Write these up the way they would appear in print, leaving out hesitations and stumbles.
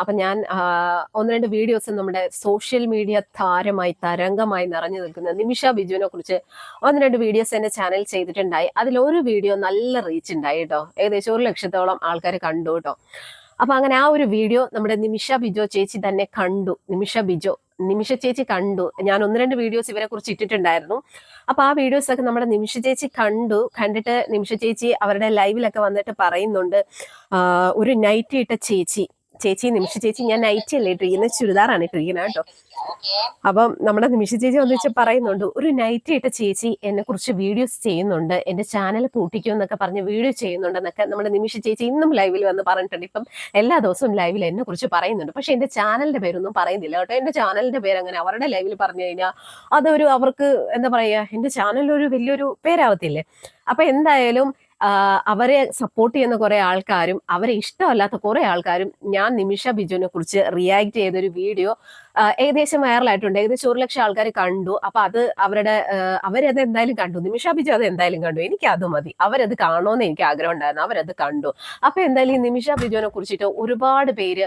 അപ്പൊ ഞാൻ ഒന്ന് രണ്ട് വീഡിയോസ് നമ്മുടെ സോഷ്യൽ മീഡിയ താരമായി തരംഗമായി നിറഞ്ഞു നിൽക്കുന്ന നിമിഷ ബിജുവിനെ കുറിച്ച് ഒന്ന് രണ്ട് വീഡിയോസ് എന്റെ ചാനൽ ചെയ്തിട്ടുണ്ടായി. അതിലൊരു വീഡിയോ നല്ല റീച്ച് ഉണ്ടായി കേട്ടോ. ഏകദേശം 1,00,000-ഓളം ആൾക്കാർ കണ്ടു കേട്ടോ. അപ്പൊ അങ്ങനെ ആ ഒരു വീഡിയോ നമ്മുടെ നിമിഷ ബിജോ ചേച്ചി തന്നെ കണ്ടു. നിമിഷ ചേച്ചി കണ്ടു. ഞാൻ ഒന്ന് രണ്ട് വീഡിയോസ് ഇവരെ കുറിച്ച് ഇട്ടിട്ടുണ്ടായിരുന്നു. അപ്പൊ ആ വീഡിയോസ് ഒക്കെ നമ്മുടെ നിമിഷ ചേച്ചി കണ്ടിട്ട് നിമിഷ ചേച്ചി അവരുടെ ലൈവിലൊക്കെ വന്നിട്ട് പറയുന്നുണ്ട്, ഒരു നൈറ്റി ഇട്ട നിമിഷ ചേച്ചി ഞാൻ നൈറ്റി അല്ലേ ഇട്ടിരിക്കുന്നത്, ചുരിദാറാണ് ഇട്ടിരിക്കുന്നത് കേട്ടോ. അപ്പം നമ്മുടെ നിമിഷ ചേച്ചി ഒന്നിച്ച് പറയുന്നുണ്ട്, ഒരു നൈറ്റി ഇട്ട ചേച്ചി എന്നെ കുറിച്ച് വീഡിയോസ് ചെയ്യുന്നുണ്ട്, എന്റെ ചാനൽ പൂട്ടിക്കും എന്നൊക്കെ പറഞ്ഞ് വീഡിയോ ചെയ്യുന്നുണ്ടെന്നൊക്കെ നമ്മുടെ നിമിഷ ചേച്ചി ഇന്നും ലൈവിൽ വന്ന് പറഞ്ഞിട്ടുണ്ട്. ഇപ്പം എല്ലാ ദിവസവും ലൈവിൽ എന്നെ കുറിച്ച് പറയുന്നുണ്ട്. പക്ഷെ എന്റെ ചാനലിന്റെ പേരൊന്നും പറയുന്നില്ല കേട്ടോ. എന്റെ ചാനലിന്റെ പേര് അങ്ങനെ അവരുടെ ലൈവിൽ പറഞ്ഞു കഴിഞ്ഞാൽ അതൊരു അവർക്ക് എന്താ പറയാ, എന്റെ ചാനലിലൊരു വലിയൊരു പേരാവത്തില്ലേ. അപ്പൊ എന്തായാലും അവരെ സപ്പോർട്ട് ചെയ്യുന്ന കുറെ ആൾക്കാരും അവരെ ഇഷ്ടമല്ലാത്ത കുറെ ആൾക്കാരും ഞാൻ നിമിഷ ബിജുവിനെ കുറിച്ച് റിയാക്ട് ചെയ്തൊരു വീഡിയോ ഏകദേശം വൈറലായിട്ടുണ്ട്. ഏകദേശം 1,00,000 ആൾക്കാർ കണ്ടു. അപ്പൊ അത് അവരത് എന്തായാലും കണ്ടു. നിമിഷ ബിജു അത് എന്തായാലും കണ്ടു. എനിക്ക് അത് മതി. അവരത് കാണുമെന്ന് എനിക്ക് ആഗ്രഹം ഉണ്ടായിരുന്നു. അവരത് കണ്ടു. അപ്പൊ എന്തായാലും ഈ നിമിഷ ബിജുവിനെ കുറിച്ചിട്ട് ഒരുപാട് പേര്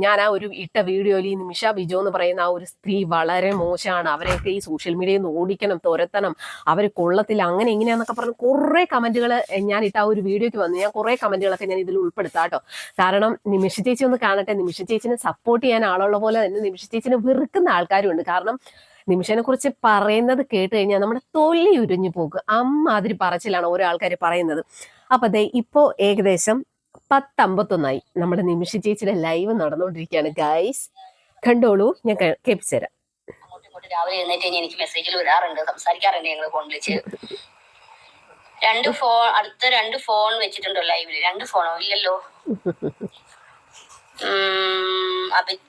ഞാൻ ആ ഒരു ഇട്ട വീഡിയോയിൽ ഈ നിമിഷ ബിജു എന്ന് പറയുന്ന ആ ഒരു സ്ത്രീ വളരെ മോശമാണ്, അവരെയൊക്കെ ഈ സോഷ്യൽ മീഡിയയിൽ നിന്ന് ഓടിക്കണം, തുരത്തണം, അവർ കൊള്ളത്തില്ല, അങ്ങനെ ഇങ്ങനെയാന്നൊക്കെ പറഞ്ഞ് കുറെ കമന്റുകൾ ഞാൻ ഇട്ട ആ ഒരു വീഡിയോക്ക് വന്നു. ഞാൻ കുറെ കമന്റുകളൊക്കെ ഞാൻ ഇതിൽ ഉൾപ്പെടുത്താം കേട്ടോ. കാരണം നിമിഷ ചേച്ചി ഒന്ന് കാണട്ടെ. നിമിഷ ചേച്ചിനെ സപ്പോർട്ട് ചെയ്യാൻ ആളുള്ള പോലെ തന്നെ നിമിഷ ചേച്ചിനെ വെറുക്കുന്ന ആൾക്കാരും ഉണ്ട്. കാരണം നിമിഷനെ കുറിച്ച് പറയുന്നത് കേട്ട് കഴിഞ്ഞാൽ നമ്മുടെ തൊലി ഉരിഞ്ഞു പോകും. അമ്മാതിരി പറച്ചിലാണ് ഓരോ ആൾക്കാർ പറയുന്നത്. അപ്പൊ ദേ ഇപ്പോ ഏകദേശം 10:51 നമ്മുടെ നിമിഷ ചേച്ചിയുടെ ലൈവ് നടന്നുകൊണ്ടിരിക്കുകയാണ്. ഗൈസ് കണ്ടോളൂ, ഞാൻ കേൾപ്പിച്ചു തരാം. രാവിലെ എഴുന്നേറ്റ് എനിക്ക് മെസ്സേജിൽ വരാറുണ്ട്, സംസാരിക്കാറുണ്ട് ഞങ്ങൾ ഫോൺ വിളിച്ച്. അടുത്ത 2 ഫോൺ വെച്ചിട്ടുണ്ടോ ലൈവില്? 2 ഫോണോ ഇല്ലല്ലോ.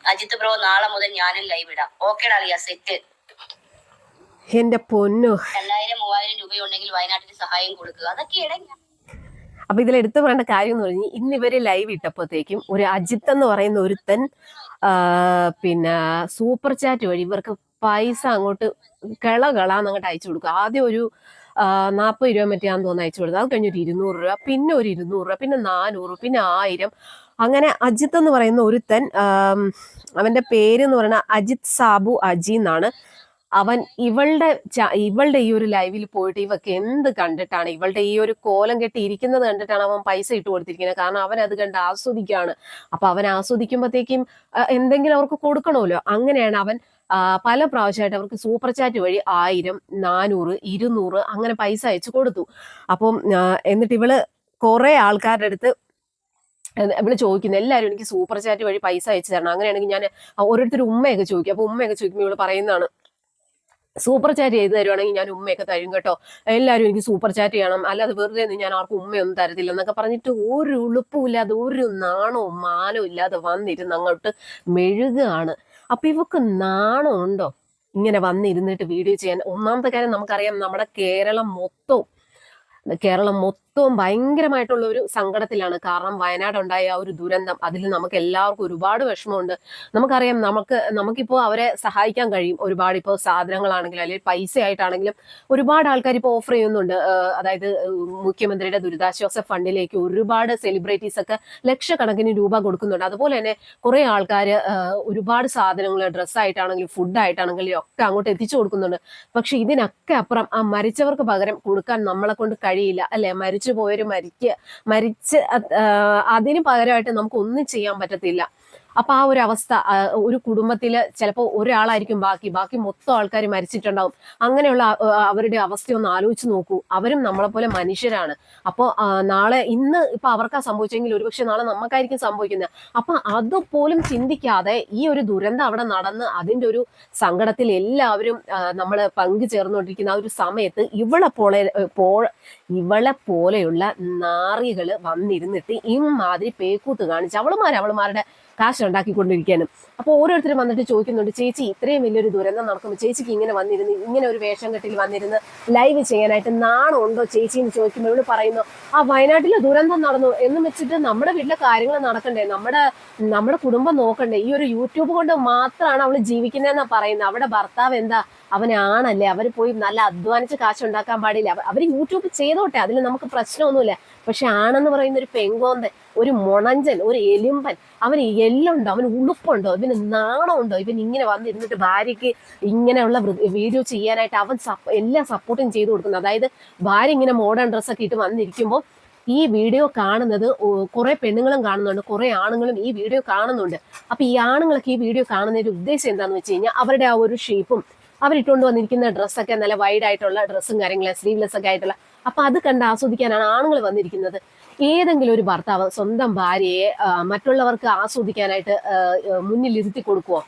അജിത് ബ്രോ, നാളെ മുതൽ ഞാനും ലൈവ് ഇടാം. ഓക്കേടാ അളിയ, സെറ്റ്. എന്റെ പൊന്നു, 2000-3000 രൂപയുണ്ടെങ്കിൽ വയനാട്ടിൽ സഹായം കൊടുക്കുക. അതൊക്കെയാണ്. അപ്പൊ ഇതിൽ എടുത്തു പറയേണ്ട കാര്യം എന്ന് പറഞ്ഞാൽ ഇന്ന് ഇവര് ലൈവ് ഇട്ടപ്പോഴത്തേക്കും ഒരു അജിത്ത് എന്ന് പറയുന്ന ഒരുത്തൻ പിന്നെ സൂപ്പർ ചാറ്റ് വഴി ഇവർക്ക് പൈസ അങ്ങോട്ട് അങ്ങോട്ട് അയച്ചു കൊടുക്കും. ആദ്യം ഒരു 40 രൂപ മറ്റാന്ന് തോന്നുന്നു അയച്ചു കൊടുത്തത്. അത് കഴിഞ്ഞൊരു 200 രൂപ, പിന്നെ ഒരു 200 രൂപ, പിന്നെ 400, പിന്നെ 1000. അങ്ങനെ അജിത്ത് എന്ന് പറയുന്ന ഒരുത്തൻ, അവന്റെ പേര് എന്ന് പറയുന്നത് അജിത് സാബു അജി എന്നാണ്. അവൻ ഇവളുടെ ഈ ഒരു ലൈവിൽ പോയിട്ട് ഇവക്ക് എന്ത് കണ്ടിട്ടാണ്, ഇവളുടെ ഈ ഒരു കോലം കെട്ടി ഇരിക്കുന്നത് കണ്ടിട്ടാണ് അവൻ പൈസ ഇട്ട് കൊടുത്തിരിക്കുന്നത്. കാരണം അവൻ അത് കണ്ട് ആസ്വദിക്കുകയാണ്. അപ്പൊ അവൻ ആസ്വദിക്കുമ്പോഴത്തേക്കും എന്തെങ്കിലും അവർക്ക് കൊടുക്കണമല്ലോ. അങ്ങനെയാണ് അവൻ പല പ്രാവശ്യമായിട്ട് അവർക്ക് സൂപ്പർ ചാറ്റ് വഴി 1000, 400, 200 അങ്ങനെ പൈസ അയച്ചു കൊടുത്തു. അപ്പം എന്നിട്ട് ഇവള് കുറെ ആൾക്കാരുടെ അടുത്ത് ഇവള് ചോദിക്കുന്നു, എല്ലാവരും എനിക്ക് സൂപ്പർ ചാറ്റ് വഴി പൈസ അയച്ചു തരണം, അങ്ങനെയാണെങ്കിൽ ഞാൻ ഓരോരുത്തർ ഉമ്മയൊക്കെ ചോദിക്കും. അപ്പൊ ഉമ്മയൊക്കെ ചോദിക്കുമ്പോൾ ഇവള് പറയുന്നതാണ്, സൂപ്പർ ചാറ്റ് ചെയ്ത് തരുവാണെങ്കിൽ ഞാൻ ഉമ്മയൊക്കെ തരും കേട്ടോ, എല്ലാവരും എനിക്ക് സൂപ്പർ ചാറ്റ് ചെയ്യണം, അല്ലാതെ വെറുതെ ഞാൻ ആർക്കും ഉമ്മയൊന്നും തരത്തില്ല എന്നൊക്കെ പറഞ്ഞിട്ട് ഒരു ഉളുപ്പുമില്ലാതെ ഒരു നാണവും മാനവും ഇല്ലാതെ വന്നിരുന്ന് അങ്ങോട്ട് മെഴുകുകയാണ്. അപ്പൊ ഇവക്ക് നാണം ഉണ്ടോ ഇങ്ങനെ വന്നിരുന്നിട്ട് വീഡിയോ ചെയ്യാൻ? ഒന്നാമത്തെ കാര്യം നമുക്കറിയാം, നമ്മുടെ കേരളം മൊത്തവും ഭയങ്കരമായിട്ടുള്ള ഒരു സങ്കടത്തിലാണ്. കാരണം വയനാട് ഉണ്ടായ ആ ഒരു ദുരന്തം, അതിൽ നമുക്ക് എല്ലാവർക്കും ഒരുപാട് വിഷമമുണ്ട്. നമുക്കറിയാം, നമുക്കിപ്പോൾ അവരെ സഹായിക്കാൻ കഴിയും. ഒരുപാട് ഇപ്പോൾ സാധനങ്ങളാണെങ്കിലും അല്ലെങ്കിൽ പൈസ ആയിട്ടാണെങ്കിലും ഒരുപാട് ആൾക്കാർ ഇപ്പോൾ ഓഫർ ചെയ്യുന്നുണ്ട്. അതായത് മുഖ്യമന്ത്രിയുടെ ദുരിതാശ്വാസ ഫണ്ടിലേക്ക് ഒരുപാട് സെലിബ്രിറ്റീസ് ഒക്കെ ലക്ഷക്കണക്കിന് രൂപ കൊടുക്കുന്നുണ്ട്. അതുപോലെ തന്നെ കുറെ ആൾക്കാർ ഒരുപാട് സാധനങ്ങൾ, ഡ്രസ്സായിട്ടാണെങ്കിലും ഫുഡായിട്ടാണെങ്കിലും ഒക്കെ അങ്ങോട്ട് എത്തിച്ചു കൊടുക്കുന്നുണ്ട്. പക്ഷെ ഇതിനൊക്കെ അപ്പുറം ആ മരിച്ചവർക്ക് പകരം കൊടുക്കാൻ നമ്മളെ കൊണ്ട് കഴിയില്ല അല്ലെ? മരിച്ചു പോയവര് മരിച്ച് അതിന് പകരമായിട്ട് നമുക്ക് ഒന്നും ചെയ്യാൻ പറ്റത്തില്ല. അപ്പൊ ആ ഒരു അവസ്ഥ, ഒരു കുടുംബത്തില് ചിലപ്പോൾ ഒരാളായിരിക്കും ബാക്കി മൊത്തം ആൾക്കാർ മരിച്ചിട്ടുണ്ടാവും. അങ്ങനെയുള്ള അവരുടെ അവസ്ഥയൊന്ന് ആലോചിച്ച് നോക്കൂ. അവരും നമ്മളെ പോലെ മനുഷ്യരാണ്. അപ്പോൾ ഇന്ന് ഇപ്പൊ അവർക്കാ സംഭവിച്ചെങ്കിൽ ഒരുപക്ഷെ നാളെ നമുക്കായിരിക്കും സംഭവിക്കുന്നത്. അപ്പൊ അതുപോലും ചിന്തിക്കാതെ ഈ ഒരു ദുരന്തം അവിടെ നടന്ന് അതിന്റെ ഒരു സങ്കടത്തിൽ എല്ലാവരും നമ്മൾ പങ്കുചേർന്നുകൊണ്ടിരിക്കുന്ന ആ ഒരു സമയത്ത് ഇവളെ പോലെയുള്ള നാറികള് വന്നിരുന്നിട്ട് ഇമാതിരി പേക്കൂത്ത് കാണിച്ച് അവളുമാരുടെ കാശ് ഉണ്ടാക്കിക്കൊണ്ടിരിക്കാനും. അപ്പൊ ഓരോരുത്തരും വന്നിട്ട് ചോദിക്കുന്നുണ്ട്, ചേച്ചി ഇത്രയും വലിയൊരു ദുരന്തം നടക്കുമ്പോൾ ചേച്ചിക്ക് ഇങ്ങനെ ഒരു വേഷം കെട്ടിൽ വന്നിരുന്ന് ലൈവ് ചെയ്യാനായിട്ട് നാണം ഉണ്ടോ ചേച്ചി എന്ന് ചോദിക്കുമ്പോൾ ഇവള് പറയുന്നു, ആ വയനാട്ടിലെ ദുരന്തം നടന്നു എന്നും വെച്ചിട്ട് നമ്മുടെ വീട്ടിലെ കാര്യങ്ങൾ നടക്കണ്ടേ, നമ്മുടെ കുടുംബം നോക്കണ്ടേ, ഈ ഒരു യൂട്യൂബ് കൊണ്ട് മാത്രമാണ് അവള് ജീവിക്കുന്നതെന്നാ പറയുന്നത്. അവിടെ ഭർത്താവ് എന്താ അവനാണല്ലേ, അവർ പോയി നല്ല അധ്വാനിച്ച് കാശുണ്ടാക്കാൻ പാടില്ല, അവർ യൂട്യൂബ് ചെയ്തോട്ടെ, അതിൽ നമുക്ക് പ്രശ്നമൊന്നുമില്ല. പക്ഷെ ആണെന്ന് പറയുന്ന ഒരു പെങ്കോന്തൻ, ഒരു മുണഞ്ചൻ, ഒരു എലുമ്പൻ, അവന് എല്ലുണ്ടോ, അവന് ഉളുപ്പുണ്ടോ, ഇവന് നാണമുണ്ടോ, ഇവൻ ഇങ്ങനെ വന്നിരുന്നിട്ട് ഭാര്യയ്ക്ക് ഇങ്ങനെയുള്ള വീഡിയോ ചെയ്യാനായിട്ട് അവൻ എല്ലാ സപ്പോർട്ടും ചെയ്തു കൊടുക്കുന്നത്. അതായത് ഭാര്യ ഇങ്ങനെ മോഡേൺ ഡ്രസ്സൊക്കെ ഇട്ട് വന്നിരിക്കുമ്പോൾ ഈ വീഡിയോ കാണുന്നത് കുറെ പെണ്ണുങ്ങളും കാണുന്നുണ്ട്, കുറെ ആണുങ്ങളും ഈ വീഡിയോ കാണുന്നുണ്ട്. അപ്പൊ ഈ ആണുങ്ങളൊക്കെ ഈ വീഡിയോ കാണുന്നതിന്റെ ഉദ്ദേശം എന്താണെന്ന് വെച്ച് കഴിഞ്ഞാൽ അവരുടെ ആ ഒരു ഷേപ്പും അവരിട്ടുകൊണ്ട് വന്നിരിക്കുന്ന ഡ്രസ്സൊക്കെ നല്ല വൈഡ് ആയിട്ടുള്ള ഡ്രസ്സും കാര്യങ്ങളും സ്ലീവ്ലെസ് ഒക്കെ ആയിട്ടുള്ള, അപ്പൊ അത് കണ്ട് ആസ്വദിക്കാനാണ് ആണുങ്ങൾ വന്നിരിക്കുന്നത്. ഏതെങ്കിലും ഒരു ഭർത്താവ് സ്വന്തം ഭാര്യയെ മറ്റുള്ളവർക്ക് ആസ്വദിക്കാനായിട്ട് മുന്നിലിരുത്തി കൊടുക്കുവോ?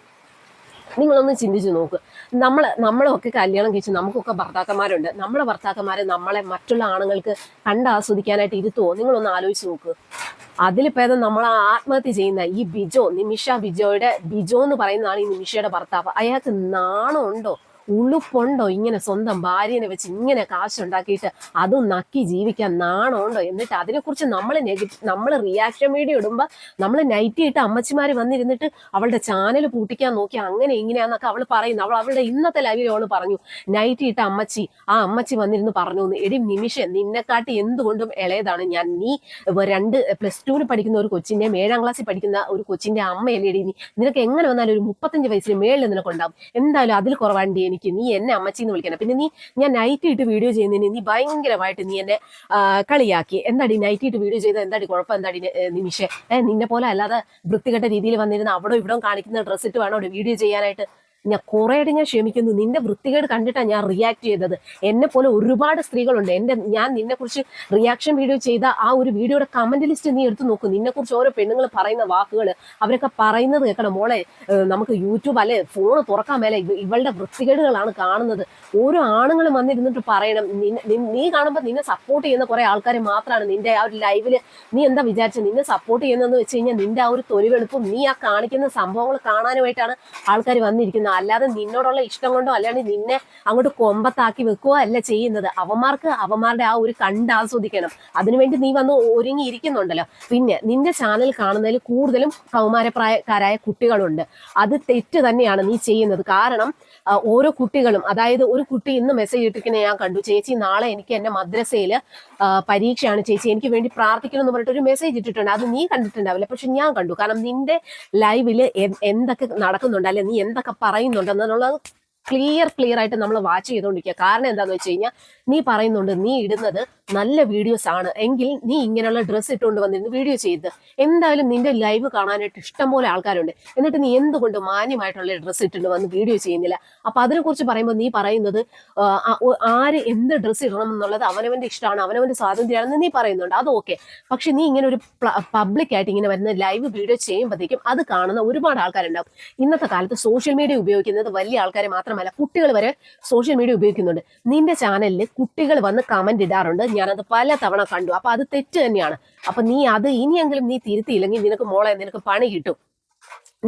നിങ്ങളൊന്ന് ചിന്തിച്ചു നോക്ക്. നമ്മളൊക്കെ കല്യാണം കഴിച്ച് നമുക്കൊക്കെ ഭർത്താക്കന്മാരുണ്ട്. നമ്മളെ ഭർത്താക്കന്മാരെ നമ്മളെ മറ്റുള്ള ആണുങ്ങൾക്ക് കണ്ടാസ്വദിക്കാനായിട്ട് ഇരുത്തുവോ? നിങ്ങളൊന്ന് ആലോചിച്ച് നോക്ക്. അതിൽ ഭേദം നമ്മൾ ആത്മഹത്യ ചെയ്യുന്ന ഈ നിമിഷ ബിജോ എന്ന് പറയുന്നതാണ് ഈ നിമിഷയുടെ ഭർത്താവ്. അയാൾക്ക് നാണമുണ്ടോ, ഉളുപ്പുണ്ടോ, ഇങ്ങനെ സ്വന്തം ഭാര്യനെ വെച്ച് ഇങ്ങനെ കാശുണ്ടാക്കിയിട്ട് അതും നക്കി ജീവിക്കാൻ നാണമുണ്ടോ? എന്നിട്ട് അതിനെക്കുറിച്ച് നമ്മൾ റിയാക്ഷൻ വീഡിയോ ഇടുമ്പോൾ നമ്മൾ നൈറ്റ് ഇട്ട് അമ്മച്ചിമാർ വന്നിരുന്നിട്ട് അവളുടെ ചാനൽ പൂട്ടിക്കാൻ നോക്കി അങ്ങനെ ഇങ്ങനെയാന്നൊക്കെ അവൾ പറയുന്നു. അവളുടെ ഇന്നത്തെ ലൈവിൽ അവൾ പറഞ്ഞു, നൈറ്റ് ഇട്ട ആ അമ്മച്ചി വന്നിരുന്ന് പറഞ്ഞു, എടി നിമിഷം, നിന്നെക്കാട്ടി എന്തുകൊണ്ടും ഇളയതാണ് ഞാൻ. നീ +2 പഠിക്കുന്ന ഒരു കൊച്ചിന്റെ 7ാം ക്ലാസ്സിൽ പഠിക്കുന്ന ഒരു കൊച്ചിന്റെ അമ്മയല്ലേടി നീ. നിനക്ക് എങ്ങനെ വന്നാലും ഒരു 35 വയസ്സിന് മേളിൽ നിനക്കുണ്ടാവും. എന്തായാലും അതിൽ കുറവാണ്ടി എനിക്ക്. നീ എന്നെ അമ്മച്ചിന്ന് വിളിക്കണം. പിന്നെ ഞാൻ നൈറ്റ് ഇട്ട് വീഡിയോ ചെയ്യുന്നതിന് നീ ഭയങ്കരമായിട്ട് നീ എന്നെ കളിയാക്കി. എന്താടി നൈറ്റ് ഇട്ട് വീഡിയോ ചെയ്താൽ എന്താടി കുഴപ്പം? എന്താടി നിമിഷേ, നിന്നെ പോലെ അല്ലാതെ വൃത്തികെട്ട രീതിയിൽ വന്നിരുന്ന അവിടെ ഇവിടെ കാണിക്കുന്ന ഡ്രസ്സ് ഇട്ട് വേണോ വീഡിയോ ചെയ്യാനായിട്ട്? ഞാൻ കുറേയായിട്ട് ഞാൻ ക്ഷമിക്കുന്നു. നിന്റെ വൃത്തികേട് കണ്ടിട്ടാണ് ഞാൻ റിയാക്ട് ചെയ്തത്. എന്നെ പോലെ ഒരുപാട് സ്ത്രീകളുണ്ട്. ഞാൻ നിന്നെക്കുറിച്ച് റിയാക്ഷൻ വീഡിയോ ചെയ്ത ആ ഒരു വീഡിയോയുടെ കമന്റ് ലിസ്റ്റ് നീ എടുത്തു നോക്കും. നിന്നെക്കുറിച്ച് ഓരോ പെണ്ണുങ്ങൾ പറയുന്ന വാക്കുകൾ, അവരൊക്കെ പറയുന്നത് കേൾക്കണം മോളെ. നമുക്ക് യൂട്യൂബ് അല്ലെ ഫോണ് തുറക്കാൻ മേലെ ഇവളുടെ വൃത്തികേടുകളാണ് കാണുന്നത്. ഓരോ ആണുങ്ങളും വന്നിരുന്നിട്ട് പറയണം. നീ കാണുമ്പോൾ നിന്നെ സപ്പോർട്ട് ചെയ്യുന്ന കുറെ ആൾക്കാർ മാത്രമാണ് നിന്റെ ആ ഒരു ലൈവില്. നീ എന്താ വിചാരിച്ചത്? നിന്നെ സപ്പോർട്ട് ചെയ്യുന്നതെന്ന് വെച്ച് കഴിഞ്ഞാൽ നിന്റെ ആ ഒരു തൊലിവെളുപ്പും നീ ആ കാണിക്കുന്ന സംഭവങ്ങൾ കാണാനുമായിട്ടാണ് ആൾക്കാർ വന്നിരിക്കുന്നത്. അല്ലാതെ നിന്നോടുള്ള ഇഷ്ടം കൊണ്ടോ അല്ലാണ്ട് നിന്നെ അങ്ങോട്ട് കൊമ്പത്താക്കി വെക്കുക അല്ല ചെയ്യുന്നത്. അവന്മാർക്ക് അവന്മാരുടെ ആ ഒരു ആസ്വദിക്കണം. അതിനുവേണ്ടി നീ വന്ന് ഒരുങ്ങിയിരിക്കുന്നുണ്ടല്ലോ. പിന്നെ നിന്റെ ചാനൽ കാണുന്നതിൽ കൂടുതലും കൗമാരപ്രായക്കാരായ കുട്ടികളുണ്ട്. അത് തെറ്റ് തന്നെയാണ് നീ ചെയ്യുന്നത്. കാരണം ഓരോ കുട്ടികളും, അതായത് ഒരു കുട്ടി ഇന്ന് മെസ്സേജ് ഇട്ടിരിക്കുന്നത് ഞാൻ കണ്ടു, ചേച്ചി നാളെ എനിക്ക് എന്റെ മദ്രസയിൽ പരീക്ഷയാണ് ചേച്ചി, എനിക്ക് വേണ്ടി പ്രാർത്ഥിക്കണം എന്ന് പറഞ്ഞിട്ട് ഒരു മെസ്സേജ് ഇട്ടിട്ടുണ്ട്. അത് നീ കണ്ടിട്ടുണ്ടാവില്ല, പക്ഷെ ഞാൻ കണ്ടു. കാരണം നിന്റെ ലൈവില് എന്തൊക്കെ നടക്കുന്നുണ്ട്, അല്ലെ നീ എന്തൊക്കെ പറയുന്നുണ്ടെന്നുള്ളത് ക്ലിയർ ആയിട്ട് നമ്മൾ വാച്ച് ചെയ്തുകൊണ്ടിരിക്കുക. കാരണം എന്താന്ന് വെച്ച് കഴിഞ്ഞാൽ നീ പറയുന്നുണ്ട് നീ ഇടുന്നത് നല്ല വീഡിയോസ് ആണ് എങ്കിൽ നീ ഇങ്ങനെയുള്ള ഡ്രസ്സ് ഇട്ടുകൊണ്ട് വന്നിരുന്ന് വീഡിയോ ചെയ്ത് എന്തായാലും നിന്റെ ലൈവ് കാണാനായിട്ട് ഇഷ്ടംപോലെ ആൾക്കാരുണ്ട്. എന്നിട്ട് നീ എന്തുകൊണ്ട് മാന്യമായിട്ടുള്ള ഡ്രസ്സ് ഇട്ടുകൊണ്ട് വന്ന് വീഡിയോ ചെയ്യുന്നില്ല? അപ്പൊ അതിനെക്കുറിച്ച് പറയുമ്പോൾ നീ പറയുന്നത് ആര് എന്ത് ഡ്രസ്സ് ഇടണം എന്നുള്ളത് അവനവന്റെ ഇഷ്ടമാണ്, അവനവന്റെ സ്വാതന്ത്ര്യമാണെന്ന് നീ പറയുന്നുണ്ട്. അത് ഓക്കെ. പക്ഷെ നീ ഇങ്ങനെ ഒരു പബ്ലിക് ആയിട്ട് ഇങ്ങനെ വരുന്ന ലൈവ് വീഡിയോ ചെയ്യുമ്പോഴത്തേക്കും അത് കാണുന്ന ഒരുപാട് ആൾക്കാരുണ്ടാവും. ഇന്നത്തെ കാലത്ത് സോഷ്യൽ മീഡിയ ഉപയോഗിക്കുന്നത് വലിയ ആൾക്കാരെ മാത്രമല്ല, കുട്ടികൾ വരെ സോഷ്യൽ മീഡിയ ഉപയോഗിക്കുന്നുണ്ട്. നിന്റെ ചാനലിൽ കുട്ടികൾ വന്ന് കമന്റ് ഇടാറുണ്ട്, ഞാനത് പല തവണ കണ്ടു. അപ്പൊ അത് തെറ്റ് തന്നെയാണ്. അപ്പൊ നീ അത് ഇനിയെങ്കിലും നീ തിരുത്തിയില്ലെങ്കിൽ നിനക്ക് മോളെ നിനക്ക് പണി കിട്ടും.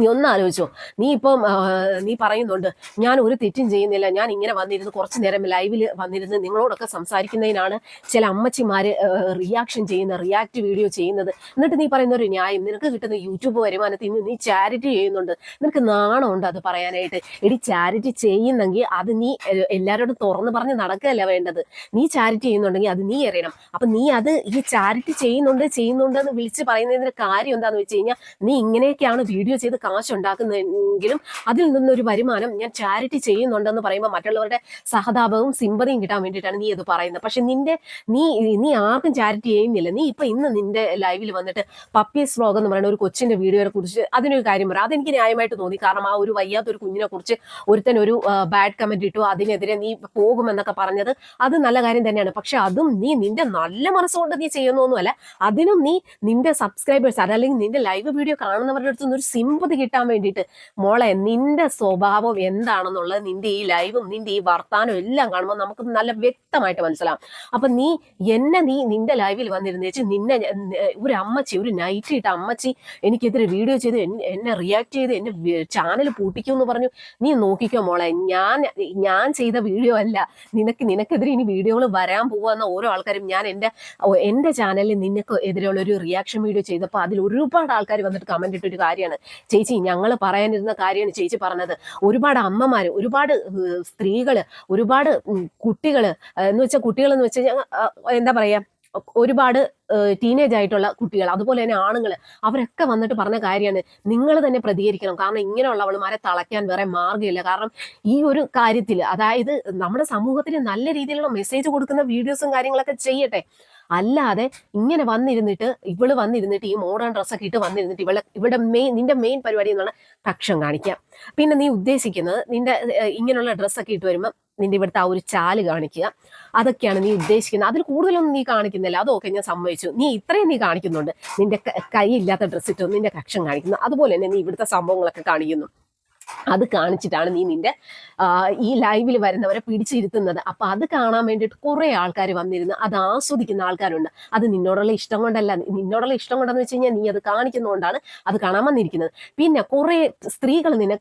നീ ഒന്ന് ആലോചിച്ചോ. നീ പറയുന്നുണ്ട് ഞാൻ ഒരു തെറ്റും ചെയ്യുന്നില്ല, ഞാൻ ഇങ്ങനെ വന്നിരുന്ന് കുറച്ചു നേരം ലൈവിൽ വന്നിരുന്ന് നിങ്ങളോടൊക്കെ സംസാരിക്കുന്നതിനാണ് ചില അമ്മച്ചിമാര് റിയാക്ട് വീഡിയോ ചെയ്യുന്നത്. എന്നിട്ട് നീ പറയുന്ന ഒരു ന്യായം, നിനക്ക് കിട്ടുന്ന യൂട്യൂബ് വരുമാനത്തിൽ നിന്ന് നീ ചാരിറ്റി ചെയ്യുന്നുണ്ട്, നിനക്ക് നാണമുണ്ട് അത് പറയാനായിട്ട്? എടി, ചാരിറ്റി ചെയ്യുന്നെങ്കിൽ അത് നീ എല്ലാവരോടും തുറന്ന് പറഞ്ഞ് നടക്കുകയല്ല വേണ്ടത്. നീ ചാരിറ്റി ചെയ്യുന്നുണ്ടെങ്കിൽ അത് നീ അറിയണം. അപ്പൊ നീ അത് ഈ ചാരിറ്റി ചെയ്യുന്നുണ്ട് എന്ന് വിളിച്ച് പറയുന്നതിന്റെ കാര്യം എന്താന്ന് വെച്ച് കഴിഞ്ഞാൽ നീ ഇങ്ങനെയൊക്കെയാണ് വീഡിയോ ചെയ്ത് കാശുണ്ടാക്കുന്നതെങ്കിലും അതിൽ നിന്നൊരു വരുമാനം ഞാൻ ചാരിറ്റി ചെയ്യുന്നുണ്ടെന്ന് പറയുമ്പോൾ മറ്റുള്ളവരുടെ സഹതാപവും സിമ്പതിയും കിട്ടാൻ വേണ്ടിയിട്ടാണ് നീ ഇത് പറയുന്നത്. പക്ഷെ നീ ആർക്കും ചാരിറ്റി ചെയ്യുന്നില്ല. നീ ഇന്ന് നിന്റെ ലൈവിൽ വന്നിട്ട് പപ്പീസ് വ്ലോഗ് എന്ന് പറയുന്ന ഒരു കൊച്ചിന്റെ വീഡിയോയെ കുറിച്ച് അതിനൊരു കാര്യം പറയാം. അതെനിക്ക് ന്യായമായിട്ട് തോന്നി. കാരണം ആ ഒരു വയ്യാത്തൊരു കുഞ്ഞിനെ കുറിച്ച് ഒരുത്തൻ ഒരു ബാഡ് കമന്റ് ഇട്ടു, അതിനെതിരെ നീ പോകുമെന്നൊക്കെ പറഞ്ഞത് അത് നല്ല കാര്യം തന്നെയാണ്. പക്ഷെ അതും നീ നിന്റെ നല്ല മനസ്സുകൊണ്ട് നീ ചെയ്യുന്നൊന്നുമല്ല. അതിനും നീ നിന്റെ സബ്സ്ക്രൈബേഴ്സ് അല്ലെങ്കിൽ നിന്റെ ലൈവ് വീഡിയോ കാണുന്നവരുടെ അടുത്ത് ഒരു സിമ്പതി കിട്ടാൻ വേണ്ടിയിട്ട് മോളെ നിന്റെ സ്വഭാവം എന്താണെന്നുള്ളത് നിന്റെ ഈ ലൈവും നിന്റെ ഈ വർത്താനവും എല്ലാം കാണുമ്പോൾ നമുക്ക് നല്ല വ്യക്തമായിട്ട് മനസ്സിലാവും. അപ്പൊ നീ നിന്റെ ലൈവിൽ വന്നിരുന്നേച്ച് നിന്നെ ഒരു അമ്മച്ചി, ഒരു നൈറ്റ് ഇട്ട അമ്മച്ചി എനിക്കെതിരെ വീഡിയോ ചെയ്ത് എന്നെ റിയാക്ട് ചെയ്ത് എന്നെ ചാനൽ പൂട്ടിക്കും എന്ന് പറഞ്ഞു. നീ നോക്കിക്കോ മോളെ, ഞാൻ ചെയ്ത വീഡിയോ അല്ല, നിനക്കെതിരെ ഇനി വീഡിയോകൾ വരാൻ പോവാന്ന ഓരോ ആൾക്കാരും ഞാൻ എന്റെ ചാനലിൽ നിനക്ക് എതിരെയുള്ള ഒരു റിയാക്ഷൻ വീഡിയോ ചെയ്തപ്പോൾ അതിൽ ഒരുപാട് ആൾക്കാർ വന്നിട്ട് കമന്റ് ഇട്ടൊരു കാര്യമാണ്, ചേച്ചി ചേച്ചി ഞങ്ങൾ പറയാനിരുന്ന കാര്യമാണ് ചേച്ചി പറഞ്ഞത്. ഒരുപാട് അമ്മമാര്, ഒരുപാട് സ്ത്രീകള്, ഒരുപാട് കുട്ടികള് എന്ന് വെച്ചാൽ കുട്ടികളെന്ന് വെച്ച് കഴിഞ്ഞാൽ എന്താ പറയാ, ഒരുപാട് ടീനേജ് ആയിട്ടുള്ള കുട്ടികൾ, അതുപോലെ തന്നെ ആണുങ്ങൾ, അവരൊക്കെ വന്നിട്ട് പറഞ്ഞ കാര്യമാണ് നിങ്ങൾ തന്നെ പ്രതികരിക്കണം. കാരണം ഇങ്ങനെയുള്ളവളുമാരെ തളയ്ക്കാൻ വേറെ മാർഗ്ഗമില്ല. കാരണം ഈ ഒരു കാര്യത്തിൽ, അതായത് നമ്മുടെ സമൂഹത്തിന് നല്ല രീതിയിലുള്ള മെസ്സേജ് കൊടുക്കുന്ന വീഡിയോസും കാര്യങ്ങളൊക്കെ ചെയ്യട്ടെ. അല്ലാതെ ഇങ്ങനെ വന്നിരുന്നിട്ട് ഇവള് വന്നിരുന്നിട്ട് ഈ മോഡേൺ ഡ്രസ്സൊക്കെ ഇട്ട് വന്നിരുന്നിട്ട് ഇവിടെ നിന്റെ മെയിൻ പരിപാടി എന്നാണ് കക്ഷം കാണിക്കുക. പിന്നെ നീ ഉദ്ദേശിക്കുന്നത് നിന്റെ ഇങ്ങനെയുള്ള ഡ്രസ്സൊക്കെ ഇട്ട് വരുമ്പോൾ നിന്റെ ഇവിടുത്തെ ആ ഒരു ചാല് കാണിക്കുക, അതൊക്കെയാണ് നീ ഉദ്ദേശിക്കുന്നത്. അതിൽ കൂടുതലൊന്നും നീ കാണിക്കുന്നില്ല, അതൊക്കെ ഞാൻ സമ്മതിച്ചു. നീ ഇത്രയും നീ കാണിക്കുന്നുണ്ട്, നിന്റെ കൈയില്ലാത്ത ഡ്രസ്സ് ഇട്ട് നിന്റെ കക്ഷം കാണിക്കുന്നു, അതുപോലെ തന്നെ നീ ഇവിടുത്തെ സംഭവങ്ങളൊക്കെ കാണിക്കുന്നു. അത് കാണിച്ചിട്ടാണ് നീ നിന്റെ ഈ ലൈവിൽ വരുന്നവരെ പിടിച്ചിരുത്തുന്നത്. അപ്പൊ അത് കാണാൻ വേണ്ടിയിട്ട് കുറെ ആൾക്കാർ വന്നിരുന്ന് അത് ആസ്വദിക്കുന്ന ആൾക്കാരുണ്ട്. അത് നിന്നോടുള്ള ഇഷ്ടം കൊണ്ടല്ല, നിന്നോടുള്ള ഇഷ്ടം കൊണ്ടെന്ന് വെച്ച് കഴിഞ്ഞാൽ നീ അത് കാണിക്കുന്നതുകൊണ്ടാണ് അത് കാണാൻ വന്നിരിക്കുന്നത്. പിന്നെ കുറെ സ്ത്രീകൾ നിന്നെ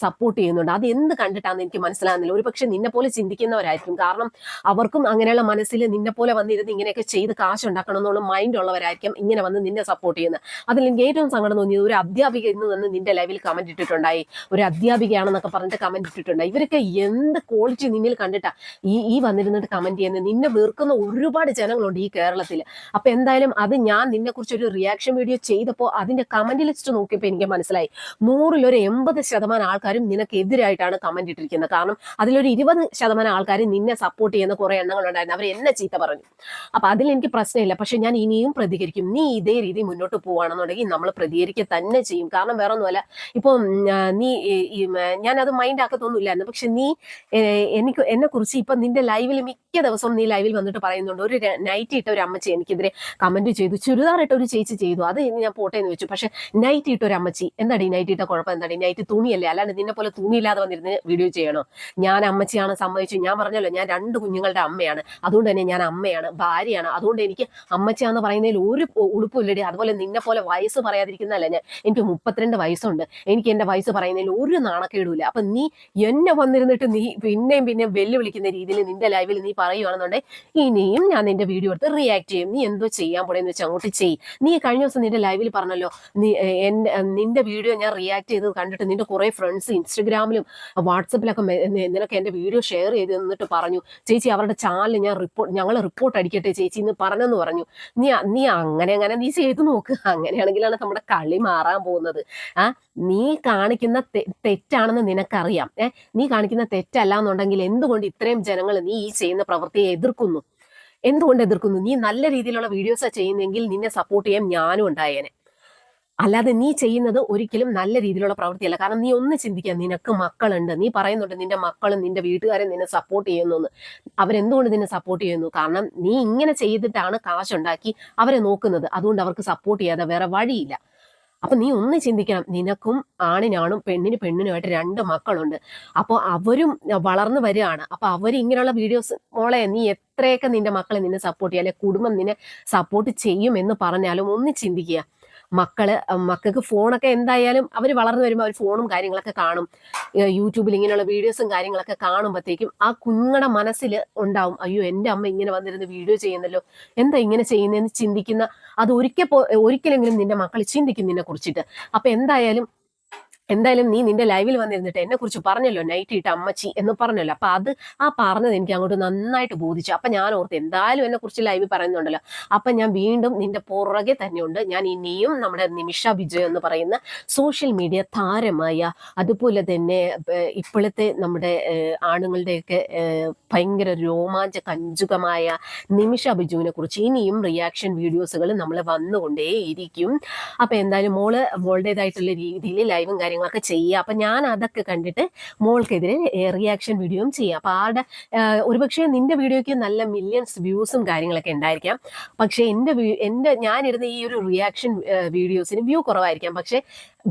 സപ്പോർട്ട് ചെയ്യുന്നുണ്ട്. അത് എന്ത് കണ്ടിട്ടാന്ന് എനിക്ക് മനസ്സിലാകുന്നില്ല. ഒരു പക്ഷെ നിന്നെ പോലെ ചിന്തിക്കുന്നവരായിരിക്കും. കാരണം അവർക്കും അങ്ങനെയുള്ള മനസ്സിൽ നിന്നെ പോലെ വന്നിരുന്ന് ഇങ്ങനെയൊക്കെ ചെയ്ത് കാശുണ്ടാക്കണം എന്നുള്ള മൈൻഡ് ഉള്ളവരായിരിക്കും ഇങ്ങനെ വന്ന് നിന്നെ സപ്പോർട്ട് ചെയ്യുന്നത്. അതിൽ എനിക്ക് ഏറ്റവും സങ്കടം തോന്നിയത് ഒരു അധ്യാപിക ഇന്ന് വന്ന് നിന്റെ ലൈവിൽ കമന്റ് ഇട്ടിട്ടുണ്ടായി. ഒരു അധ്യാപികയാണെന്നൊക്കെ പറഞ്ഞിട്ട് കമന്റ് ഇട്ടിട്ടുണ്ട്. ഇവരൊക്കെ എന്ത് ക്വാളിറ്റി നിന്നിൽ കണ്ടിട്ടാ ഈ വന്നിരുന്നിട്ട് കമന്റ് ചെയ്യുന്നത്. നിന്നെ വെറുക്കുന്ന ഒരുപാട് ജനങ്ങളുണ്ട് ഈ കേരളത്തിൽ. അപ്പൊ എന്തായാലും അത് ഞാൻ നിന്നെ കുറിച്ച് ഒരു റിയാക്ഷൻ വീഡിയോ ചെയ്തപ്പോൾ അതിന്റെ കമന്റ് ലിസ്റ്റ് നോക്കിയപ്പോൾ എനിക്ക് മനസ്സിലായി 100ൽ ഒരു 80% ആൾക്കാരും നിനക്കെതിരായിട്ടാണ് കമന്റ് ഇട്ടിരിക്കുന്നത്. കാരണം അതിലൊരു 20% ആൾക്കാർ നിന്നെ സപ്പോർട്ട് ചെയ്യുന്ന കുറെ എണ്ണങ്ങളുണ്ടായിരുന്നു. അവർ എന്നെ ചീത്ത പറഞ്ഞു. അപ്പൊ അതിൽ എനിക്ക് പ്രശ്നമില്ല. പക്ഷെ ഞാൻ ഇനിയും പ്രതികരിക്കും. നീ ഇതേ രീതി മുന്നോട്ട് പോവാണെന്നുണ്ടെങ്കിൽ നമ്മൾ പ്രതികരിക്കുക തന്നെ ചെയ്യും. കാരണം വേറെ ഒന്നുമല്ല, ഇപ്പൊ നീ ഞാനത് മൈൻഡ് ആക്കത്തൊന്നുമില്ലായിരുന്നു. പക്ഷെ നീ എന്നെ കുറിച്ച് ഇപ്പൊ നിന്റെ ലൈവിൽ മിക്ക ദിവസവും നീ ലൈവിൽ വന്നിട്ട് പറയുന്നുണ്ട്. ഒരു നൈറ്റ് ഇട്ട ഒരു അമ്മച്ചി എനിക്കെതിരെ കമന്റ് ചെയ്തു, ചുരിദാർ ഇട്ട ഒരു ചേച്ചി ചെയ്തു, അത് ഞാൻ പോട്ടെ എന്ന് വെച്ചു. പക്ഷെ നൈറ്റ് ഇട്ട ഒരു അമ്മച്ചി, എന്താടി നൈറ്റ് ഇട്ട കുഴപ്പം എന്താടി? നൈറ്റ് തുണിയല്ലേ, അല്ലാണ്ട് നിന്നെ പോലെ തുണിയില്ലാതെ വന്നിരുന്ന് വീഡിയോ ചെയ്യണോ? ഞാൻ അമ്മച്ചിയാണ്, സമ്മതിച്ചു. ഞാൻ പറഞ്ഞല്ലോ ഞാൻ 2 കുഞ്ഞുങ്ങളുടെ അമ്മയാണ്, അതുകൊണ്ട് തന്നെ ഞാൻ അമ്മയാണ്, ഭാര്യയാണ്. അതുകൊണ്ട് എനിക്ക് അമ്മച്ചിയാന്ന് പറയുന്നതിൽ ഒരു ഉളുപ്പില്ലടി. അതുപോലെ നിന്നെ പോലെ വയസ്സ് പറയാതിരിക്കുന്നതല്ല ഞാൻ. എനിക്ക് 32 വയസ്സുണ്ട്. എനിക്ക് എന്റെ വയസ്സ് പറയുന്നതിൽ ഒരു നാണക്കേടുമില്ല. അപ്പൊ നീ എന്നെ വന്നിരുന്നിട്ട് നീ പിന്നെയും വെല്ലുവിളിക്കുന്ന രീതിയിൽ നിന്റെ ലൈവിൽ നീ പറയുകയാണെന്നുണ്ടെങ്കിൽ ഇനിയും ഞാൻ നിന്റെ വീഡിയോ എടുത്ത് റിയാക്ട് ചെയ്യും. നീ എന്തോ ചെയ്യാൻ പോണെന്ന് വെച്ചാൽ അങ്ങോട്ട് ചെയ്യും. നീ കഴിഞ്ഞ ദിവസം നിന്റെ ലൈവിൽ പറഞ്ഞല്ലോ, നിന്റെ വീഡിയോ ഞാൻ റിയാക്ട് ചെയ്തത് കണ്ടിട്ട് നിന്റെ കുറെ ഫ്രണ്ട്സ് ഇൻസ്റ്റഗ്രാമിലും വാട്സപ്പിലൊക്കെ നിനക്ക് എന്റെ വീഡിയോ ഷെയർ ചെയ്ത് തന്നിട്ട് പറഞ്ഞു, ചേച്ചി അവരുടെ ചാനൽ ഞങ്ങൾ റിപ്പോർട്ട് അടിക്കട്ടെ ചേച്ചി എന്ന് പറഞ്ഞെന്ന് പറഞ്ഞു. നീ അങ്ങനെ നീ ചെയ്തു നോക്ക്. അങ്ങനെയാണെങ്കിലാണ് നമ്മുടെ കളി മാറാൻ പോകുന്നത്. നീ കാണിക്കുന്ന തെറ്റാണെന്ന് നിനക്കറിയാം. നീ കാണിക്കുന്ന തെറ്റല്ല എന്നുണ്ടെങ്കിൽ എന്തുകൊണ്ട് ഇത്രയും ജനങ്ങൾ നീ ഈ ചെയ്യുന്ന പ്രവൃത്തിയെ എതിർക്കുന്നു? എന്തുകൊണ്ട് എതിർക്കുന്നു? നീ നല്ല രീതിയിലുള്ള വീഡിയോസാ ചെയ്യുന്നെങ്കിൽ നിന്നെ സപ്പോർട്ട് ചെയ്യാൻ ഞാനും ഉണ്ടായേനെ. അല്ലാതെ നീ ചെയ്യുന്നത് ഒരിക്കലും നല്ല രീതിയിലുള്ള പ്രവൃത്തിയല്ല. കാരണം നീ ഒന്ന് ചിന്തിക്കുക, നിനക്ക് മക്കളുണ്ട്. നീ പറയുന്നുണ്ട് നിന്റെ മക്കളും നിന്റെ വീട്ടുകാരും നിന്നെ സപ്പോർട്ട് ചെയ്യുന്നു എന്ന്. അവരെന്തുകൊണ്ട് നിന്നെ സപ്പോർട്ട് ചെയ്യുന്നു? കാരണം നീ ഇങ്ങനെ ചെയ്തിട്ടാണ് കാശുണ്ടാക്കി അവരെ നോക്കുന്നത്. അതുകൊണ്ട് അവർക്ക് സപ്പോർട്ട് ചെയ്യാതെ വേറെ വഴിയില്ല. അപ്പൊ നീ ഒന്ന് ചിന്തിക്കണം, നിനക്കും ആണിനാണും പെണ്ണിനുമായിട്ട് 2 മക്കളുണ്ട്. അപ്പോൾ അവരും വളർന്നു വരികയാണ്. അപ്പൊ അവർ ഇങ്ങനെയുള്ള വീഡിയോസ്, മോളെ നീ എത്രയൊക്കെ നിന്റെ മക്കളെ നിന്നെ സപ്പോർട്ട് ചെയ്യുക, അല്ലെ കുടുംബം നിന്നെ സപ്പോർട്ട് ചെയ്യും എന്ന് പറഞ്ഞാലും ഒന്ന് ചിന്തിക്കുക. മക്കൾക്ക് ഫോണൊക്കെ എന്തായാലും അവർ വളർന്നു വരുമ്പോൾ അവർ ഫോണും കാര്യങ്ങളൊക്കെ കാണും. യൂട്യൂബിൽ ഇങ്ങനെയുള്ള വീഡിയോസും കാര്യങ്ങളൊക്കെ കാണുമ്പോഴത്തേക്കും ആ കുഞ്ഞുങ്ങളുടെ മനസ്സിൽ ഉണ്ടാവും, അയ്യോ എൻ്റെ അമ്മ ഇങ്ങനെ വന്നിരുന്ന് വീഡിയോ ചെയ്യുന്നല്ലോ, എന്താ ഇങ്ങനെ ചെയ്യുന്നതെന്ന് ചിന്തിക്കുന്ന, അത് ഒരിക്കലെങ്കിലും നിന്റെ മക്കൾ ചിന്തിക്കും നിന്നെ കുറിച്ചിട്ട്. അപ്പൊ എന്തായാലും നീ നിന്റെ ലൈവിൽ വന്നിരുന്നിട്ട് എന്നെ കുറിച്ച് പറഞ്ഞല്ലോ, നൈറ്റ് ഇട്ട അമ്മച്ചി എന്ന് പറഞ്ഞല്ലോ. അപ്പൊ ആ പറഞ്ഞത് എനിക്ക് അങ്ങോട്ട് നന്നായിട്ട് ബോധിച്ചു. അപ്പൊ ഞാൻ ഓർത്ത് എന്തായാലും എന്നെ കുറിച്ച് ലൈവിൽ പറയുന്നുണ്ടല്ലോ, അപ്പൊ ഞാൻ വീണ്ടും നിന്റെ പുറകെ തന്നെയുണ്ട്. ഞാൻ ഇനിയും നമ്മുടെ നിമിഷ വിജയ് എന്ന് പറയുന്ന സോഷ്യൽ മീഡിയ താരമായ, അതുപോലെ തന്നെ ഇപ്പോഴത്തെ നമ്മുടെ ആണുങ്ങളുടെയൊക്കെ ഭയങ്കര രോമാഞ്ച കഞ്ചുകമായ നിമിഷ ബിജുവിനെ കുറിച്ച് ഇനിയും റിയാക്ഷൻ വീഡിയോസുകൾ നമ്മൾ വന്നുകൊണ്ടേയിരിക്കും. അപ്പൊ എന്തായാലും മോളുടേതായിട്ടുള്ള രീതിയിൽ ലൈവും കാര്യങ്ങളൊക്കെ ചെയ്യുക. അപ്പൊ ഞാൻ അതൊക്കെ കണ്ടിട്ട് മോൾക്കെതിരെ റിയാക്ഷൻ വീഡിയോയും ചെയ്യാം. അപ്പൊ ഒരുപക്ഷെ നിന്റെ വീഡിയോയ്ക്ക് നല്ല മില്യൺസ് വ്യൂസും കാര്യങ്ങളൊക്കെ ഉണ്ടായിരിക്കാം. പക്ഷെ ഞാനിരുന്ന ഈ ഒരു റിയാക്ഷൻ വീഡിയോസിന് വ്യൂ കുറവായിരിക്കാം. പക്ഷെ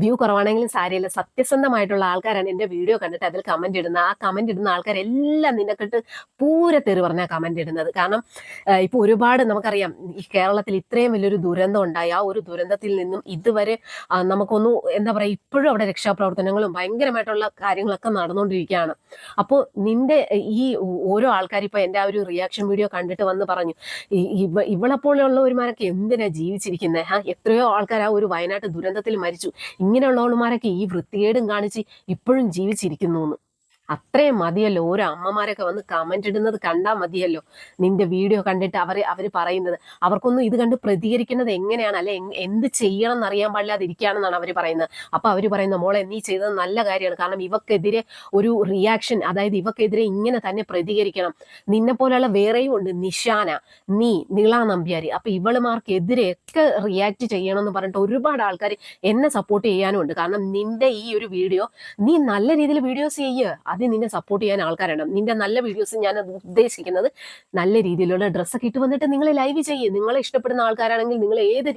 വ്യൂ കുറവാണെങ്കിലും സാരമില്ല, സത്യസന്ധമായിട്ടുള്ള ആൾക്കാരാണ് എൻ്റെ വീഡിയോ കണ്ടിട്ട് അതിൽ കമന്റ് ഇടുന്നത്. ആ കമന്റ് ഇടുന്ന ആൾക്കാരെല്ലാം നിന്നെക്കിട്ട് പൂരത്തെറി പറഞ്ഞാൽ കമന്റ് ഇടുന്നത്. കാരണം ഇപ്പൊ ഒരുപാട് നമുക്കറിയാം, ഈ കേരളത്തിൽ ഇത്രയും വലിയൊരു ദുരന്തം ഉണ്ടായി. ആ ഒരു ദുരന്തത്തിൽ നിന്നും ഇതുവരെ നമുക്കൊന്നും എന്താ പറയാ, ഇപ്പോഴും അവിടെ രക്ഷാപ്രവർത്തനങ്ങളും ഭയങ്കരമായിട്ടുള്ള കാര്യങ്ങളൊക്കെ നടന്നുകൊണ്ടിരിക്കുകയാണ്. അപ്പോൾ നിന്റെ ഈ ഓരോ ആൾക്കാർ ഇപ്പൊ എൻ്റെ ആ ഒരു റിയാക്ഷൻ വീഡിയോ കണ്ടിട്ട് വന്ന് പറഞ്ഞു, ഇവളെപ്പോലെയുള്ളവന്മാരൊക്കെ എന്തിനാ ജീവിച്ചിരിക്കുന്നത്? എത്രയോ ആൾക്കാർ ആ ഒരു വയനാട്ട് ദുരന്തത്തിൽ മരിച്ചു, ഇങ്ങനെയുള്ളവന്മാരൊക്കെ ഈ വൃത്തികേടും കാണിച്ച് ഇപ്പോഴും ജീവിച്ചിരിക്കുന്നു എന്ന്. അത്രയും മതിയല്ലോ. ഓരോ അമ്മമാരൊക്കെ വന്ന് കമന്റ് ഇടുന്നത് കണ്ടാൽ മതിയല്ലോ. നിന്റെ വീഡിയോ കണ്ടിട്ട് അവര് പറയുന്നത്, അവർക്കൊന്നും ഇത് കണ്ട് പ്രതികരിക്കുന്നത് എങ്ങനെയാണ്, അല്ലെ എന്ത് ചെയ്യണം എന്നറിയാൻ പാടില്ലാതിരിക്കുകയാണെന്നാണ് അവർ പറയുന്നത്. അപ്പൊ അവർ പറയുന്ന, മോളെ നീ ചെയ്തത് നല്ല കാര്യമാണ്, കാരണം ഇവക്കെതിരെ ഒരു റിയാക്ഷൻ, അതായത് ഇവക്കെതിരെ ഇങ്ങനെ തന്നെ പ്രതികരിക്കണം. നിന്നെ പോലെയുള്ള വേറെയും ഉണ്ട്, നിഷാന, നീ, നിള നമ്പ്യാരി. അപ്പൊ ഇവളുമാർക്കെതിരെയൊക്കെ റിയാക്ട് ചെയ്യണം എന്ന് പറഞ്ഞിട്ട് ഒരുപാട് ആൾക്കാർ എന്നെ സപ്പോർട്ട് ചെയ്യാനും ഉണ്ട്. കാരണം നിന്റെ ഈ ഒരു വീഡിയോ, നീ നല്ല രീതിയിൽ വീഡിയോസ് ചെയ്യുക, അത് നിന്നെ സപ്പോർട്ട് ചെയ്യാൻ ആൾക്കാരുണ്ട്. നിന്റെ നല്ല വീഡിയോസ്, ഞാൻ ഉദ്ദേശിക്കുന്നത് നല്ല രീതിയിലുള്ള ഡ്രസ്സൊക്കെ ഇട്ട് വന്നിട്ട് നിങ്ങൾ ലൈവ് ചെയ്യ്. നിങ്ങളെ ഇഷ്ടപ്പെടുന്ന ആൾക്കാരാണെങ്കിൽ നിങ്ങൾ ഏത്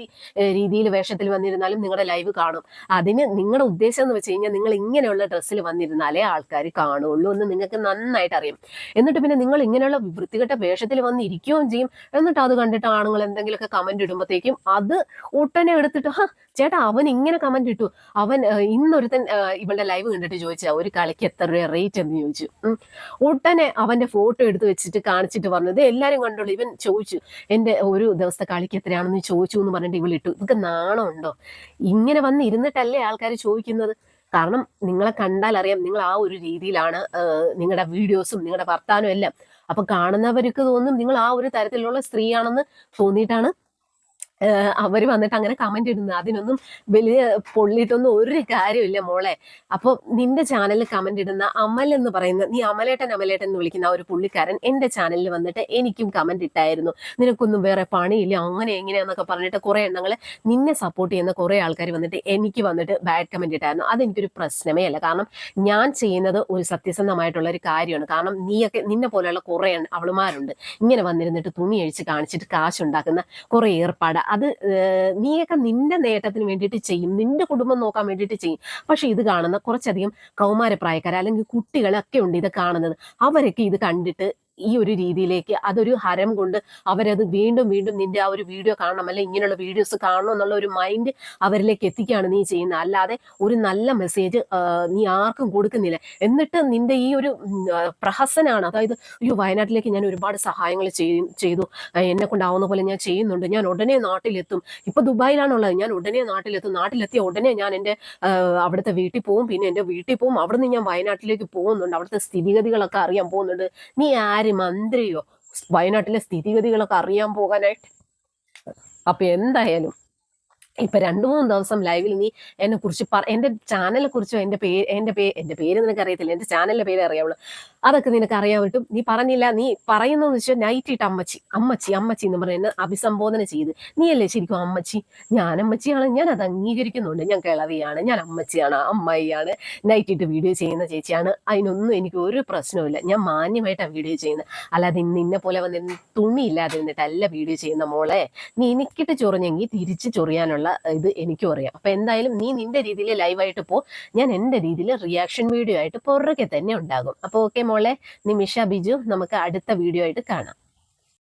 രീതിയിൽ വേഷത്തിൽ വന്നിരുന്നാലും നിങ്ങളുടെ ലൈവ് കാണും. അതിന് നിങ്ങളുടെ ഉദ്ദേശം എന്ന് വെച്ച് കഴിഞ്ഞാൽ നിങ്ങൾ ഇങ്ങനെയുള്ള ഡ്രസ്സിൽ വന്നിരുന്നാലേ ആൾക്കാർ കാണുള്ളൂ എന്ന് നിങ്ങൾക്ക് നന്നായിട്ട് അറിയാം. എന്നിട്ട് പിന്നെ നിങ്ങൾ ഇങ്ങനെയുള്ള വൃത്തികെട്ട വേഷത്തിൽ വന്ന് ഇരിക്കുകയും ചെയ്യും. എന്നിട്ട് അത് കണ്ടിട്ട് ആണുങ്ങൾ എന്തെങ്കിലുമൊക്കെ കമന്റ് ഇടുമ്പോഴത്തേക്കും അത് ഒട്ടനെ എടുത്തിട്ട്, ചേട്ടാ അവൻ ഇങ്ങനെ കമന്റ് ഇട്ടു, അവൻ ഇന്നൊരുത്തൻ ഇവളുടെ ലൈവ് കണ്ടിട്ട് ചോദിച്ചാ ഒരു കളിക്ക് എത്ര രൂപ റേറ്റ് എന്ന് ചോദിച്ചു. ഉടനെ അവന്റെ ഫോട്ടോ എടുത്ത് വെച്ചിട്ട് കാണിച്ചിട്ട് പറഞ്ഞത് എല്ലാരും കണ്ടോളൂ, ഇവൻ ചോദിച്ചു എന്റെ ഒരു ദിവസത്തെ കളിക്ക് എത്രയാണെന്ന് ചോദിച്ചു എന്ന് പറഞ്ഞിട്ട് ഇവളിട്ടു. ഇതൊക്കെ നാണമുണ്ടോ? ഇങ്ങനെ വന്ന് ഇരുന്നിട്ടല്ലേ ആൾക്കാർ ചോദിക്കുന്നത്? കാരണം നിങ്ങളെ കണ്ടാൽ അറിയാം നിങ്ങൾ ആ ഒരു രീതിയിലാണ്, നിങ്ങളുടെ വീഡിയോസും നിങ്ങളുടെ വർത്താനവും എല്ലാം. അപ്പൊ കാണുന്നവർക്ക് തോന്നും നിങ്ങൾ ആ ഒരു തരത്തിലുള്ള സ്ത്രീയാണെന്ന് തോന്നിയിട്ടാണ് അവർ വന്നിട്ട് അങ്ങനെ കമന്റ് ഇടുന്നത്. അതിനൊന്നും വലിയ പൊള്ളിയിട്ടൊന്നും ഒരു കാര്യമില്ല മോളെ. അപ്പോൾ നിന്റെ ചാനലിൽ കമന്റ് ഇടുന്ന അമൽ എന്ന് പറയുന്ന, നീ അമലേട്ടൻ എന്ന് വിളിക്കുന്ന ആ ഒരു പുള്ളിക്കാരൻ എന്റെ ചാനലിൽ വന്നിട്ട് എനിക്കും കമന്റ് ഇട്ടായിരുന്നു, നിനക്കൊന്നും വേറെ പണിയില്ല അങ്ങനെ എങ്ങനെയാന്നൊക്കെ പറഞ്ഞിട്ട് കുറെ എണ്ണങ്ങൾ നിന്നെ സപ്പോർട്ട് ചെയ്യുന്ന കുറെ ആൾക്കാർ വന്നിട്ട് എനിക്ക് വന്നിട്ട് ബാഡ് കമന്റ് ഇട്ടായിരുന്നു. അതെനിക്കൊരു പ്രശ്നമേ അല്ല. കാരണം ഞാൻ ചെയ്യുന്നത് ഒരു സത്യസന്ധമായിട്ടുള്ള ഒരു കാര്യമാണ്. കാരണം നിന്നെ പോലെയുള്ള കുറെ അവളുമാരുണ്ട് ഇങ്ങനെ വന്നിരുന്നിട്ട് തുണി അഴിച്ച് കാണിച്ചിട്ട് കാശുണ്ടാക്കുന്ന കുറെ ഏർപ്പാട്. അത് നീയൊക്കെ നിന്റെ നേട്ടത്തിന് വേണ്ടിയിട്ട് ചെയ്യും, നിന്റെ കുടുംബം നോക്കാൻ വേണ്ടിയിട്ട് ചെയ്യും. പക്ഷെ ഇത് കാണുന്ന കുറച്ചധികം കൗമാരപ്രായക്കാർ അല്ലെങ്കിൽ കുട്ടികളൊക്കെ ഉണ്ട് ഇത് കാണുന്നത്. അവരൊക്കെ ഇത് കണ്ടിട്ട് ഈ ഒരു രീതിയിലേക്ക്, അതൊരു ഹരം കൊണ്ട് അവരത് വീണ്ടും വീണ്ടും നിന്റെ ആ ഒരു വീഡിയോ കാണണം, അല്ലെ ഇങ്ങനെയുള്ള വീഡിയോസ് കാണണം എന്നുള്ള ഒരു മൈൻഡ് അവരിലേക്ക് എത്തിക്കുകയാണ് നീ ചെയ്യുന്നത്. അല്ലാതെ ഒരു നല്ല മെസ്സേജ് നീ ആർക്കും കൊടുക്കുന്നില്ല. എന്നിട്ട് നിന്റെ ഈ ഒരു പ്രഹസനാണ്. അതായത് അയ്യോ വയനാട്ടിലേക്ക് ഞാൻ ഒരുപാട് സഹായങ്ങൾ ചെയ്തു, എന്നെ കൊണ്ടാവുന്ന പോലെ ഞാൻ ചെയ്യുന്നുണ്ട്, ഞാൻ ഉടനെ നാട്ടിലെത്തും, ഇപ്പൊ ദുബായിലാണുള്ളത്, ഞാൻ ഉടനെ നാട്ടിലെത്തും, നാട്ടിലെത്തിയ ഉടനെ ഞാൻ എൻ്റെ അവിടുത്തെ വീട്ടിൽ പോകും, പിന്നെ എൻ്റെ വീട്ടിൽ പോകും, അവിടുന്ന് ഞാൻ വയനാട്ടിലേക്ക് പോകുന്നുണ്ട്, അവിടുത്തെ സ്ഥിതിഗതികളൊക്കെ അറിയാൻ പോകുന്നുണ്ട്. നീ മന്ത്രിയോ വയനാട്ടിലെ സ്ഥിതിഗതികളൊക്കെ അറിയാൻ പോകാനായിട്ട്? അപ്പൊ എന്തായാലും ഇപ്പൊ 2-3 ദിവസം ലൈവിൽ നീ എന്നെ കുറിച്ച് എന്റെ ചാനലിനെ കുറിച്ചോ എന്റെ പേര് നിനക്ക് അറിയത്തില്ല, എന്റെ ചാനലിന്റെ പേര് അറിയാവുള്ളൂ, അതൊക്കെ നിനക്ക് അറിയാൻ പറ്റും. നീ പറഞ്ഞില്ല, നീ പറയുന്നതെന്ന് വെച്ചാൽ നൈറ്റ് ഇട്ട് അമ്മച്ചി എന്ന് പറയുന്ന അഭിസംബോധന ചെയ്ത്, നീയല്ലേ ശരിക്കും അമ്മച്ചി? ഞാൻ അമ്മച്ചിയാണ്, ഞാൻ അത് അംഗീകരിക്കുന്നുണ്ട്, ഞാൻ കിളവിയാണ്, ഞാൻ അമ്മച്ചിയാണ്, അമ്മായിയാണ്, നൈറ്റ് ഇട്ട് വീഡിയോ ചെയ്യുന്ന ചേച്ചിയാണ്, അതിനൊന്നും എനിക്ക് ഒരു പ്രശ്നവുമില്ല. ഞാൻ മാന്യമായിട്ടാണ് വീഡിയോ ചെയ്യുന്നത്, അല്ലാതെ നിന്നെ പോലെ വന്നിരുന്ന് തുണി ഇല്ലാതെ നിന്നിട്ടല്ല വീഡിയോ ചെയ്യുന്ന മോളെ. നീ എനിക്കിട്ട് ചൊറിഞ്ഞെങ്കിൽ തിരിച്ച് ചൊറിയാനുള്ള ഇത് എനിക്കും അറിയാം. അപ്പൊ എന്തായാലും നീ നിന്റെ രീതിയിൽ ലൈവായിട്ട് പോ, ഞാൻ എന്റെ രീതിയിൽ റിയാക്ഷൻ വീഡിയോ ആയിട്ട് പുറകെ തന്നെ ഉണ്ടാകും. അപ്പൊ ഓക്കെ മോളെ, നിമിഷ ബിജു, നമുക്ക് അടുത്ത വീഡിയോ ആയിട്ട് കാണാം.